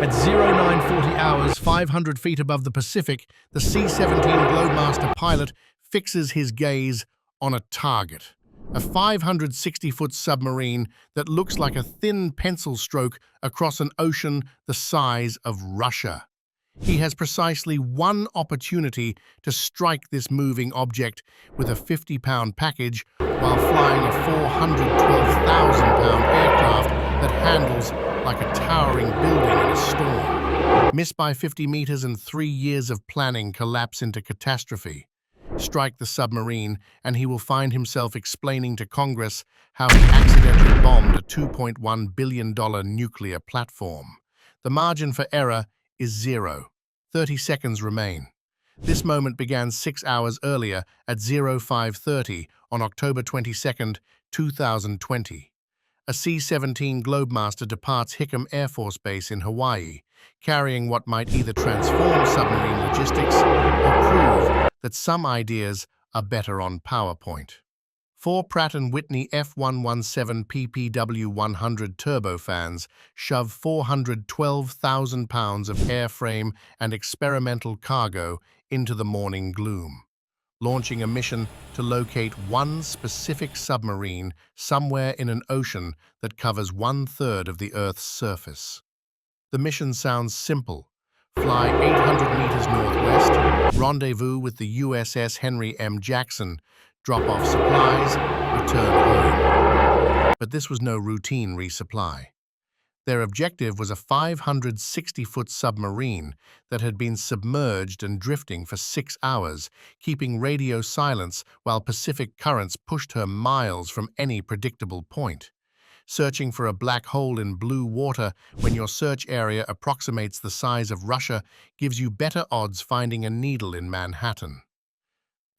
At 0940 hours, 500 feet above the Pacific, the C-17 Globemaster pilot fixes his gaze on a target. A 560-foot submarine that looks like a thin pencil stroke across an ocean the size of Russia. He has precisely one opportunity to strike this moving object with a 50-pound package while flying a 412,000-pound aircraft that handles like a towering building in a storm. Miss by 50 meters and 3 years of planning collapse into catastrophe. Strike the submarine, and he will find himself explaining to Congress how he accidentally bombed a $2.1 billion nuclear platform. The margin for error is 0. 30 seconds remain. This moment began 6 hours earlier at 0530 on October 22, 2020. A C-17 Globemaster departs Hickam Air Force Base in Hawaii, carrying what might either transform submarine logistics or prove that some ideas are better on PowerPoint. 4 Pratt & Whitney F117 PPW-100 turbofans shove 412,000 pounds of airframe and experimental cargo into the morning gloom, launching a mission to locate one specific submarine somewhere in an ocean that covers 1/3 of the Earth's surface. The mission sounds simple. Fly 800 meters northwest, rendezvous with the USS Henry M. Jackson, drop off supplies, return home. But this was no routine resupply. Their objective was a 560-foot submarine that had been submerged and drifting for 6 hours, keeping radio silence while Pacific currents pushed her miles from any predictable point. Searching for a black hole in blue water when your search area approximates the size of Russia gives you better odds finding a needle in Manhattan.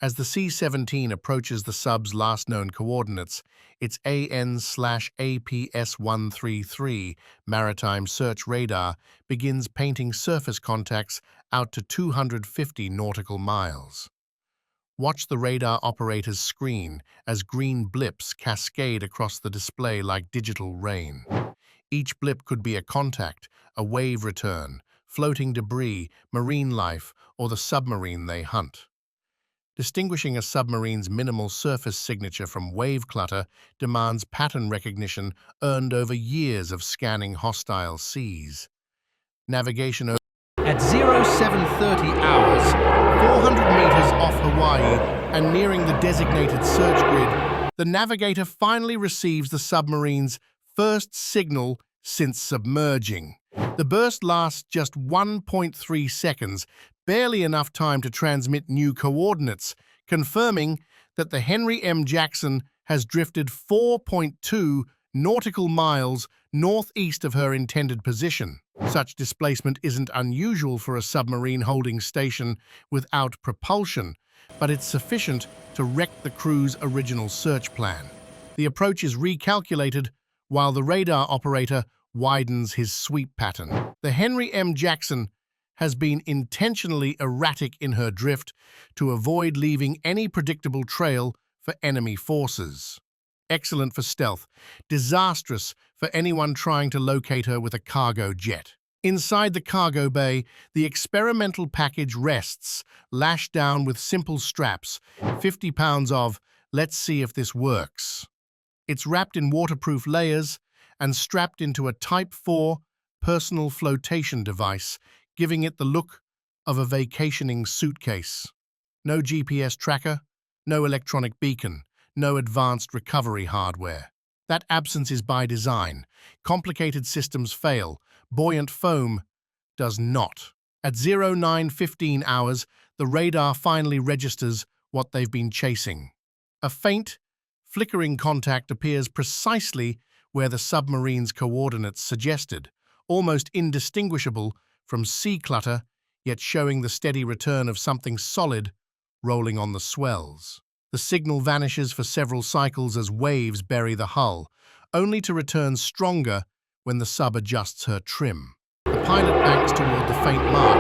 As the C-17 approaches the sub's last known coordinates, its AN/APS-133 maritime search radar begins painting surface contacts out to 250 nautical miles. Watch the radar operator's screen as green blips cascade across the display like digital rain. Each blip could be a contact, a wave return, floating debris, marine life, or the submarine they hunt. Distinguishing a submarine's minimal surface signature from wave clutter demands pattern recognition earned over years of scanning hostile seas. Navigation at 0730 hours, 400 meters off Hawaii and nearing the designated search grid, the navigator finally receives the submarine's first signal since submerging. The burst lasts just 1.3 seconds, barely enough time to transmit new coordinates, confirming that the Henry M. Jackson has drifted 4.2 nautical miles northeast of her intended position. Such displacement isn't unusual for a submarine holding station without propulsion, but it's sufficient to wreck the crew's original search plan. The approach is recalculated while the radar operator widens his sweep pattern. The Henry M. Jackson has been intentionally erratic in her drift to avoid leaving any predictable trail for enemy forces. Excellent for stealth, disastrous for anyone trying to locate her with a cargo jet. Inside the cargo bay, the experimental package rests, lashed down with simple straps, 50 pounds of, "Let's see if this works." It's wrapped in waterproof layers and strapped into a Type 4 personal flotation device, giving it the look of a vacationing suitcase. No GPS tracker, no electronic beacon, no advanced recovery hardware. That absence is by design. Complicated systems fail. Buoyant foam does not. At 0915 hours, the radar finally registers what they've been chasing. A faint, flickering contact appears precisely where the submarine's coordinates suggested, almost indistinguishable from sea clutter, yet showing the steady return of something solid rolling on the swells. The signal vanishes for several cycles as waves bury the hull, only to return stronger when the sub adjusts her trim. The pilot banks toward the faint mark,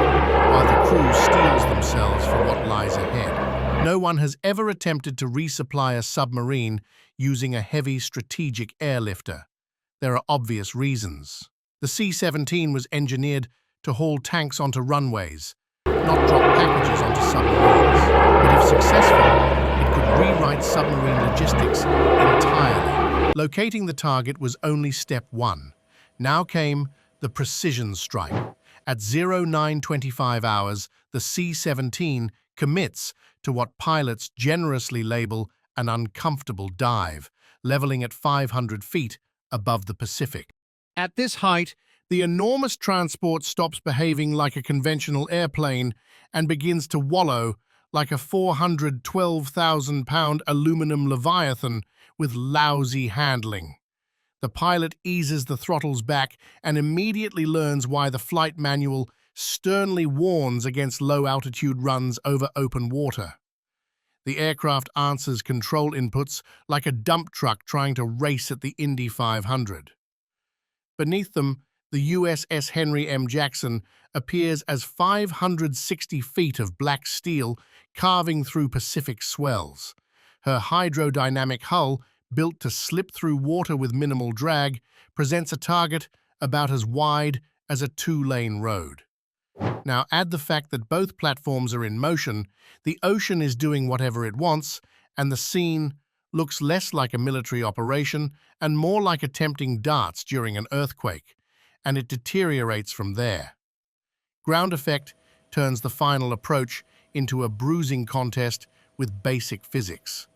while the crew steels themselves for what lies ahead. No one has ever attempted to resupply a submarine using a heavy strategic airlifter. There are obvious reasons. The C-17 was engineered to haul tanks onto runways, not drop packages onto submarines. But if successful, it could rewrite submarine logistics entirely. Locating the target was only step one. Now came the precision strike. At 0925 hours, the C-17 commits to what pilots generously label an uncomfortable dive, leveling at 500 feet above the Pacific. At this height, the enormous transport stops behaving like a conventional airplane and begins to wallow like a 412,000-pound aluminum leviathan with lousy handling. The pilot eases the throttles back and immediately learns why the flight manual sternly warns against low-altitude runs over open water. The aircraft answers control inputs like a dump truck trying to race at the Indy 500. Beneath them, the USS Henry M. Jackson appears as 560 feet of black steel carving through Pacific swells. Her hydrodynamic hull, built to slip through water with minimal drag, presents a target about as wide as a two-lane road. Now add the fact that both platforms are in motion, the ocean is doing whatever it wants, and the scene looks less like a military operation and more like attempting darts during an earthquake, and it deteriorates from there. Ground effect turns the final approach into a bruising contest with basic physics.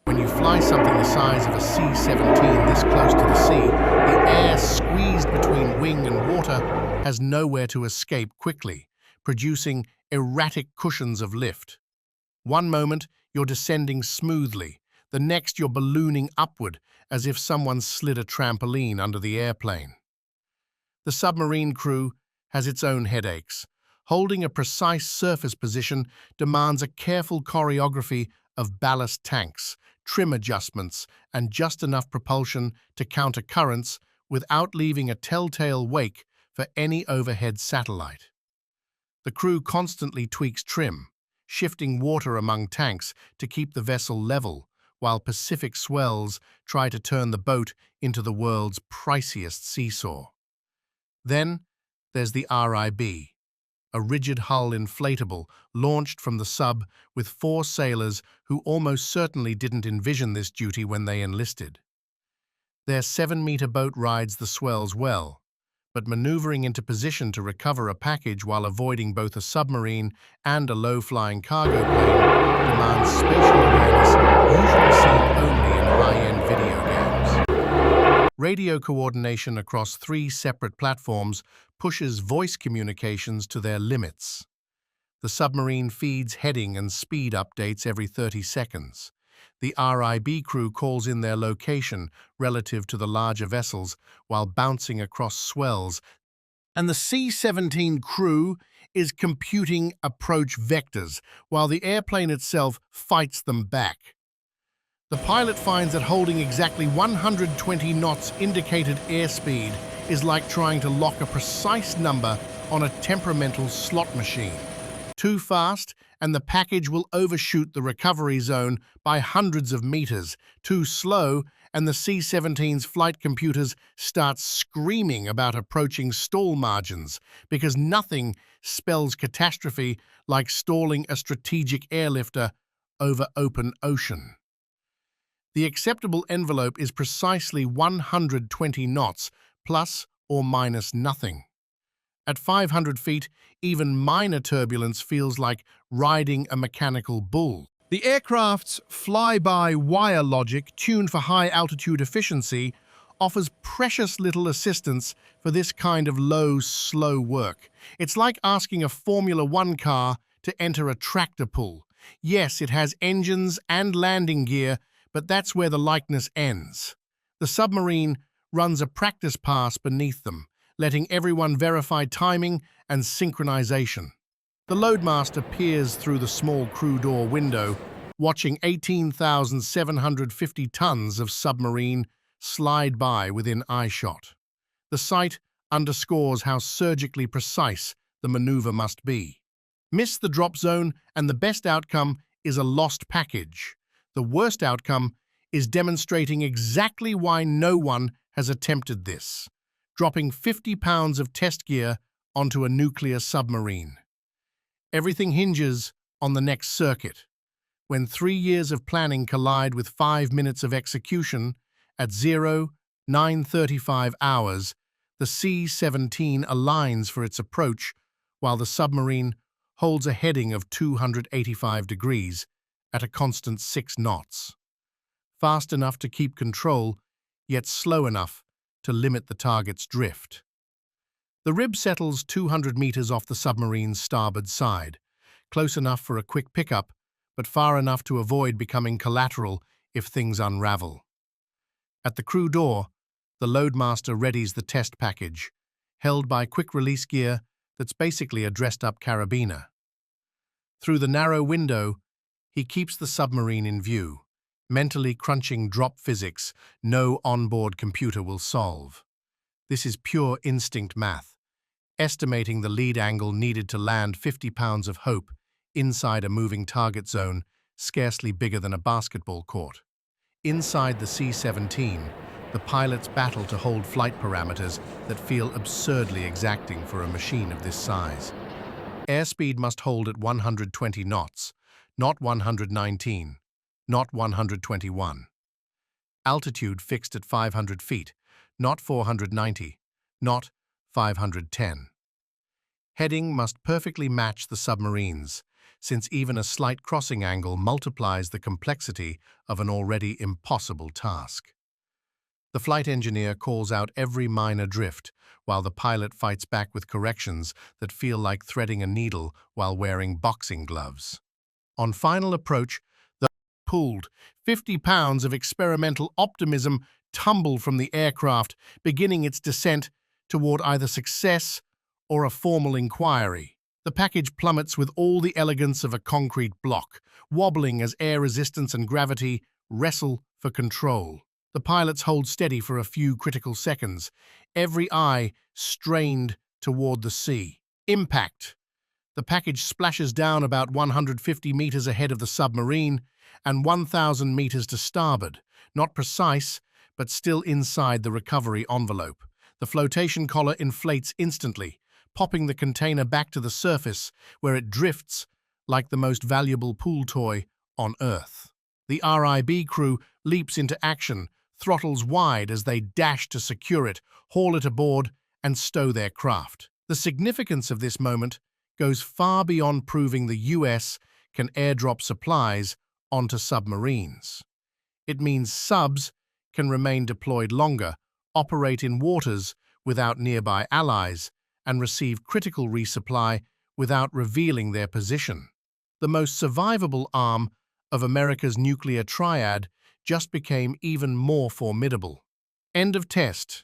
When you fly something the size of a C-17 this close to the sea, the air squeezed between wing and water has nowhere to escape quickly, producing erratic cushions of lift. One moment, you're descending smoothly. The next, you're ballooning upward as if someone slid a trampoline under the airplane. The submarine crew has its own headaches. Holding a precise surface position demands a careful choreography of ballast tanks, trim adjustments, and just enough propulsion to counter currents without leaving a telltale wake for any overhead satellite. The crew constantly tweaks trim, shifting water among tanks to keep the vessel level, while Pacific swells try to turn the boat into the world's priciest seesaw. Then there's the RHIB, a rigid-hull inflatable launched from the sub with 4 sailors who almost certainly didn't envision this duty when they enlisted. Their 7-meter boat rides the swells well, but maneuvering into position to recover a package while avoiding both a submarine and a low-flying cargo plane demands spatial awareness usually seen only in high-end video games. Radio coordination across 3 separate platforms pushes voice communications to their limits. The submarine feeds heading and speed updates every 30 seconds. The RHIB crew calls in their location relative to the larger vessels while bouncing across swells, and the C-17 crew is computing approach vectors while the airplane itself fights them back. The pilot finds that holding exactly 120 knots indicated airspeed is like trying to lock a precise number on a temperamental slot machine. Too fast, and the package will overshoot the recovery zone by hundreds of meters. Too slow, and the C-17's flight computers start screaming about approaching stall margins, because nothing spells catastrophe like stalling a strategic airlifter over open ocean. The acceptable envelope is precisely 120 knots, plus or minus nothing. At 500 feet, even minor turbulence feels like riding a mechanical bull. The aircraft's fly-by-wire logic, tuned for high-altitude efficiency, offers precious little assistance for this kind of low, slow work. It's like asking a Formula One car to enter a tractor pull. Yes, it has engines and landing gear, but that's where the likeness ends. The submarine runs a practice pass beneath them, letting everyone verify timing and synchronization. The loadmaster peers through the small crew door window, watching 18,750 tons of submarine slide by within eyeshot. The sight underscores how surgically precise the maneuver must be. Miss the drop zone, and the best outcome is a lost package. The worst outcome is demonstrating exactly why no one has attempted this. dropping 50 pounds of test gear onto a nuclear submarine. Everything hinges on the next circuit, when 3 years of planning collide with 5 minutes of execution. At 09:35 hours, the C-17 aligns for its approach while the submarine holds a heading of 285 degrees at a constant 6 knots. Fast enough to keep control, yet slow enough to limit the target's drift. The RHIB settles 200 meters off the submarine's starboard side, close enough for a quick pickup, but far enough to avoid becoming collateral if things unravel. At the crew door, the loadmaster readies the test package, held by quick-release gear that's basically a dressed-up carabiner. Through the narrow window, he keeps the submarine in view, mentally crunching drop physics no onboard computer will solve. This is pure instinct math, estimating the lead angle needed to land 50 pounds of hope inside a moving target zone scarcely bigger than a basketball court. Inside the C-17, the pilots battle to hold flight parameters that feel absurdly exacting for a machine of this size. Airspeed must hold at 120 knots, not 119, not 121. Altitude fixed at 500 feet, not 490, not 510. Heading must perfectly match the submarine's, since even a slight crossing angle multiplies the complexity of an already impossible task. The flight engineer calls out every minor drift, while the pilot fights back with corrections that feel like threading a needle while wearing boxing gloves. On final approach, the pulled 50 pounds of experimental optimism tumble from the aircraft, beginning its descent toward either success or a formal inquiry. The package plummets with all the elegance of a concrete block, wobbling as air resistance and gravity wrestle for control. The pilots hold steady for a few critical seconds, every eye strained toward the sea. Impact! The package splashes down about 150 meters ahead of the submarine and 1,000 meters to starboard, not precise, but still inside the recovery envelope. The flotation collar inflates instantly, popping the container back to the surface, where it drifts like the most valuable pool toy on Earth. The RHIB crew leaps into action, throttles wide as they dash to secure it, haul it aboard, and stow their craft. The significance of this moment goes far beyond proving the US can airdrop supplies onto submarines. It means subs can remain deployed longer, operate in waters without nearby allies, and receive critical resupply without revealing their position. The most survivable arm of America's nuclear triad just became even more formidable. End of test.